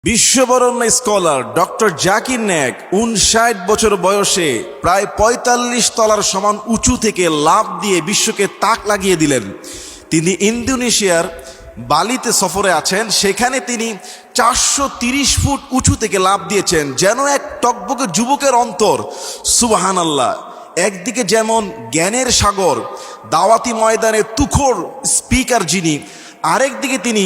বিশ্ববরণ্য scholar doctor Zakir Naik ৫৯ বছর বয়সে প্রায় ৪৫ তলার সমান উঁচু থেকে লাফ দিয়ে বিশ্বকে তাক লাগিয়ে দিলেন। তিনি ইন্দোনেশিয়ার বালিতে সফরে আছেন, সেখানে তিনি ৪৩০ ফুট উঁচু থেকে লাফ দিয়েছেন, যেন এক টকবকে যুবকের অন্তর। সুবহানাল্লাহ। একদিকে যেমন জ্ঞানের সাগর, দাওয়াতি ময়দানে তুখোড় স্পিকার যিনি, আরেকদিকে তিনি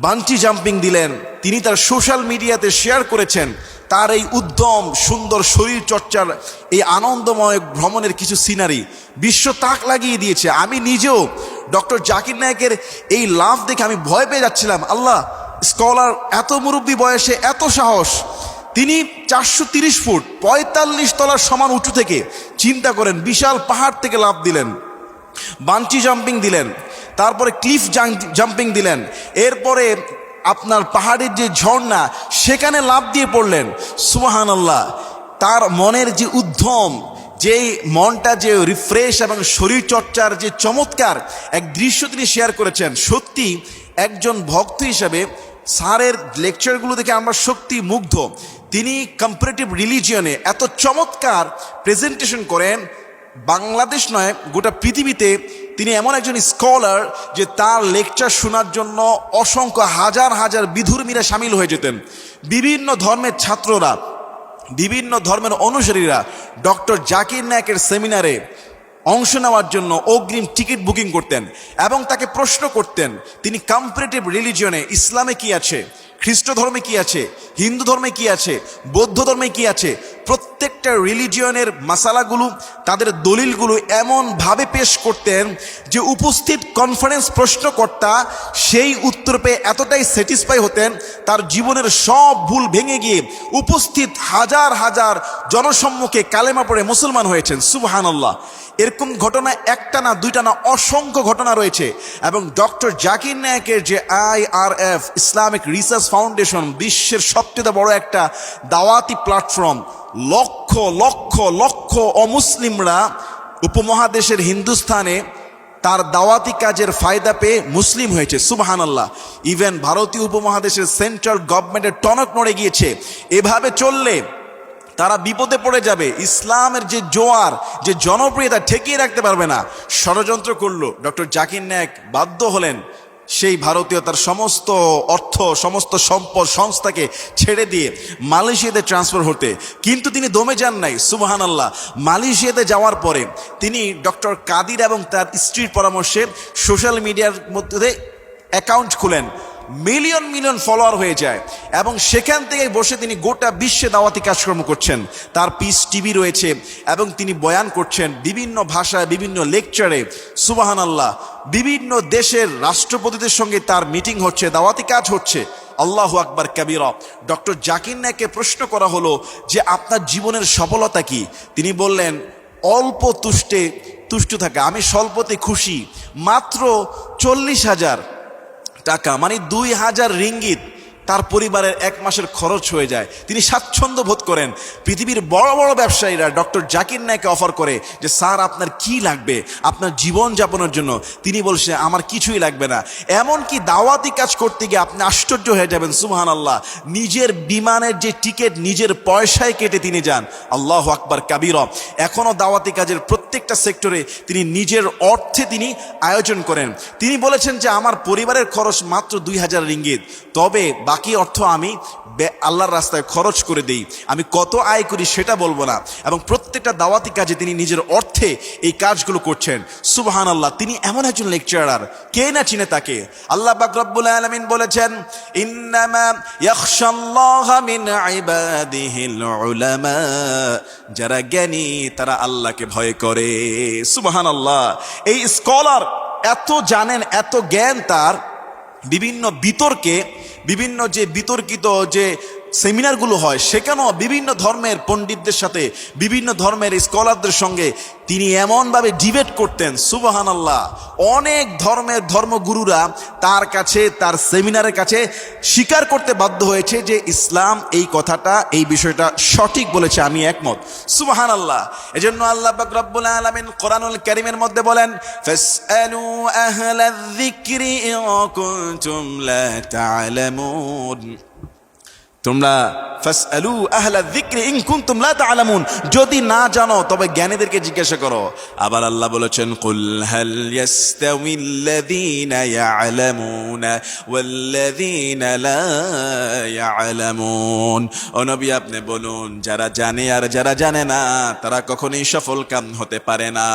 বাঞ্জি জাম্পিং দিলেন। তিনি তার সোশ্যাল মিডিয়াতে শেয়ার করেছেন তার এই উদ্যম, সুন্দর শরীর চর্চার এই আনন্দময় ভ্রমণের কিছু সিনারি। বিশ্ব তাক লাগিয়ে দিয়েছে। আমি নিজেও ডক্টর জাকির নায়েকের এই লাফ দেখে আমি ভয় পেয়ে যাচ্ছিলাম। আল্লাহ, স্কলার এত মুরব্বী বয়সে এত সাহস। তিনি ৪৩০ ফুট ৪৫ তলার সমান উঁচু থেকে, চিন্তা করেন, বিশাল পাহাড় থেকে লাফ দিলেন, বাঞ্জি জাম্পিং দিলেন, তারপরে ক্লিফ জাম্পিং দিলেন, এরপরে আপনার পাহাড়ের যে ঝর্ণা সেখানে লাফ দিয়ে পড়লেন। সুবহানাল্লাহ। তার মনের যে উদ্যম, যেই মনটা যে রিফ্রেশ এবং শরীর চর্চার যে চমৎকার এক দৃশ্য তিনি শেয়ার করেছেন। সত্যি একজন ভক্ত হিসেবে স্যারের লেকচারগুলো দেখে আমরা সত্যি মুগ্ধ। তিনি কম্পারেটিভ রিলিজিয়নে এত চমৎকার প্রেজেন্টেশন করেন, বাংলাদেশ নয় গোটা পৃথিবীতে তিনি এমন একজন স্কলার যে তার লেকচার শোনার জন্য অসংখ্য হাজার হাজার বিধর্মীরা সামিল হয়ে যেতেন। বিভিন্ন ধর্মের ছাত্ররা, বিভিন্ন ধর্মের অনুসারীরা ডক্টর জাকির নায়েকের সেমিনারে অংশ নেওয়ার জন্য অগ্রিম টিকিট বুকিং করতেন এবং তাকে প্রশ্ন করতেন তিনি কম্পারেটিভ রিলিজিয়নে ইসলামে কি আছে, খ্রিস্ট ধর্মে কি আছে, হিন্দু ধর্মে কি আছে, বৌদ্ধ ধর্মে কি আছে, প্রত্যেকটা রিলিজিয়নের মাসালাগুলো, তাদের দলিলগুলো এমনভাবে পেশ করতেন যে উপস্থিত কনফারেন্স প্রশ্নকর্তা সেই উত্তর পেয়ে এতটাই স্যাটিসফাই হতেন, তার জীবনের সব ভুল ভেঙে গিয়ে উপস্থিত হাজার হাজার জনসম্মুখে কালেমা পড়ে মুসলমান হয়েছেন। সুবহানাল্লাহ। এরকম ঘটনা একটা না, দুইটা না, অসংখ্য ঘটনা রয়েছে। এবং ডক্টর জাকির নায়েকের যে IRF ইসলামিক রিসার্চ ফাউন্ডেশন, বিশ্বের সবচেয়ে বড় একটা দাওয়াতি প্ল্যাটফর্ম, লক্ষ লক্ষ লক্ষ অমুসলিমরা উপমহাদেশের হিন্দুস্তানে তার দাওয়াতি কাজের ফায়দা পেয়ে মুসলিম হয়েছে। সুবহানাল্লাহ। ইভেন ভারতীয় উপমহাদেশের সেন্ট্রাল গভর্নমেন্টের টনক নড়ে গিয়েছে। এভাবে চললে তারা বিপদে পড়ে যাবে। ইসলামের যে জোয়ার, যে জনপ্রিয়তা ঠেকিয়ে রাখতে পারবে না। ষড়যন্ত্র করলো। ডক্টর জাকির নায়েক বাধ্য হলেন সেই ভারতীয়তার সমস্ত অর্থ, সমস্ত সম্পদ, সংস্থাকে ছেড়ে দিয়ে মালয়েশিয়াতে ট্রান্সফার হতে। কিন্তু তিনি দমে যান নাই। সুবহানাল্লাহ। মালয়েশিয়াতে যাওয়ার পরে তিনি ডক্টর কাদির এবং তার স্ত্রীর পরামর্শে সোশ্যাল মিডিয়ার মধ্যে অ্যাকাউন্ট খুলেন। মিলিয়ন মিলিয়ন ফলোয়ার হয়ে যায় এবং সেখান থেকে বসে তিনি গোটা বিশ্বে দাওয়াতি কাজকর্ম করছেন। তার পিস টিভি রয়েছে এবং তিনি বয়ান করছেন বিভিন্ন ভাষায়, বিভিন্ন লেকচারে। সুবহানাল্লাহ। বিভিন্ন দেশের রাষ্ট্রপতিদের সঙ্গে তার মিটিং হচ্ছে, দাওয়াতি কাজ হচ্ছে। আল্লাহু আকবার কাবীরা। ডক্টর জাকির নায়েককে প্রশ্ন করা হলো যে আপনার জীবনের সফলতা কি? তিনি বললেন, অল্প তুষ্ট থাকা। আমি স্বল্পতে খুশি। মাত্র ৪০,০০০ টাকা, মানে ২,০০০ রিঙ্গিত তার পরিবারের এক মাসের খরচ হয়ে যায়। তিনি স্বাচ্ছন্দ্য বোধ করেন। পৃথিবীর বড় বড় ব্যবসায়ীরা ডক্টর জাকির নায়েককে অফার করে যে স্যার আপনার কি লাগবে আপনার জীবন যাপনের জন্য? তিনি বলছে আমার কিছুই লাগবে না। এমনকি দাওয়াতি কাজ করতে গিয়ে আপনি আশ্চর্য হয়ে যাবেন। সুবহানাল্লাহ। নিজের বিমানের যে টিকিট নিজের পয়সায় কেটে তিনি যান। আল্লাহু আকবার কাবীরা। এখনও দাওয়াতি কাজের প্রত্যেকটা সেক্টরে তিনি নিজের অর্থে তিনি আয়োজন করেন। তিনি বলেছেন যে আমার পরিবারের খরচ মাত্র ২,০০০ রিঙ্গিত, তবে বাকি অর্থ আমি আল্লাহর রাস্তায় খরচ করে দেই। আমি কত আয় করি সেটা বলবো না। এবং প্রত্যেকটা দাওয়াতি কাজে তিনি নিজের অর্থে এই কাজগুলো করছেন। সুবহানাল্লাহ। তিনি এমন একজন লেকচারার, কে না চিনে তাকে। আল্লাহ পাক রব্বুল আলামিন বলেছেন, ইন্নামা ইয়াখশাল্লাহা মিন ইবাদিহিল উলামা। যারা জ্ঞানী তারা আল্লাহকে ভয় করে। সুবহানাল্লাহ। এই স্কলার এত জানেন, এত জ্ঞান তার। বিভিন্ন বিতর্কে, বিভিন্ন যে বিতর্কিত যে সেমিনারগুলো হয় সেখানেও বিভিন্ন ধর্মের পণ্ডিতদের সাথে, বিভিন্ন ধর্মের স্কলারদের সঙ্গে তিনি এমনভাবে ডিবেট করতেন। সুবহানাল্লাহ। অনেক ধর্মের ধর্মগুরুরা তার কাছে, তার সেমিনারের কাছে স্বীকার করতে বাধ্য হয়েছে যে ইসলাম এই কথাটা, এই বিষয়টা সঠিক বলেছে, আমি একমত। সুবহানাল্লাহ। এজন্য আল্লাহ পাক রব্বুল আলামিন কোরআনুল কারীমের মধ্যে বলেন, ফাসআলু আহলায যিকরি ইন কুনতুম লা তা'লামুন। তোমরা ফাসআলু আহলা যিকরি ইন কুনতুম লা তা'লামুন, যদি না জানো তবে জ্ঞানীদেরকে জিজ্ঞাসা করো। আবার আল্লাহ বলেছেন কুল হাল ইয়াস্তাউিল্লাযীনা ইয়া'লামুনা ওয়াল্লাযীনা লা ইয়া'লামুন। ও নবী আপনি বলুন, যারা জানে আর যারা জানে না তারা কখনোই সফলকাম হতে পারে না।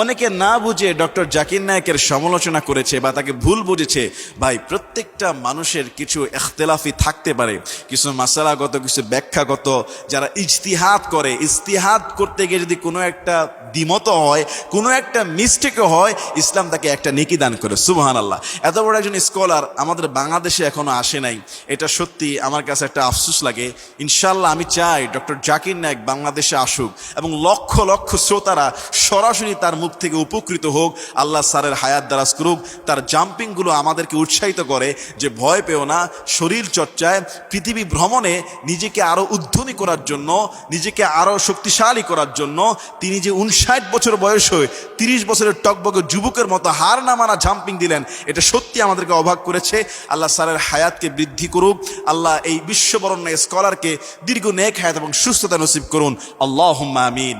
অনেকে না বুঝে ডক্টর জাকির নায়েকের সমালোচনা করেছে বা তাকে ভুল বুঝেছে। ভাই, প্রত্যেকটা মানুষের কিছু ইখতিলাফি থাকতে পারে, কিছু মাসালাগত, কিছু ব্যাখ্যাগত। যারা ইজতিহাদ করতে গিয়ে যদি কোনো একটা দ্বিমত হয়, কোনো একটা মিস্টেকও হয়, ইসলাম তাকে একটা নেকি দান করে। সুবহানাল্লাহ। এত বড় একজন স্কলার আমাদের বাংলাদেশে এখনো আসে নাই, এটা সত্যি আমার কাছে একটা আফসোস লাগে। ইনশাল্লাহ আমি চাই ডক্টর জাকির নায়েক বাংলাদেশে আসুক এবং লক্ষ লক্ষ শ্রোতারা সরাসরি তার মুখ থেকে উপকৃত হোক। আল্লাহ স্যারের হায়াত দারাজ করুক। তার জাম্পিংগুলো আমাদেরকে উৎসাহিত করে যে ভয় পেও না, শরীর চর্চায়, পৃথিবী ভ্রমণে নিজেকে আরো উদ্ধরণ করার জন্য, নিজেকে আরো শক্তিশালী করার জন্য তিনি যে 59 বছর বয়স হয়ে 30 বছরের টকবকে যুবকের মতো হার না মানা জাম্পিং দিলেন, এটা সত্যি আমাদেরকে অবাক করেছে। আল্লাহ স্যারের হায়াতকে বৃদ্ধি করুক। আল্লাহ এই বিশ্ববরণ্য স্কলারকে দীর্ঘ নেক হায়াত এবং সুস্থতা নসিব করুন। আল্লাহুম্মা আমিন।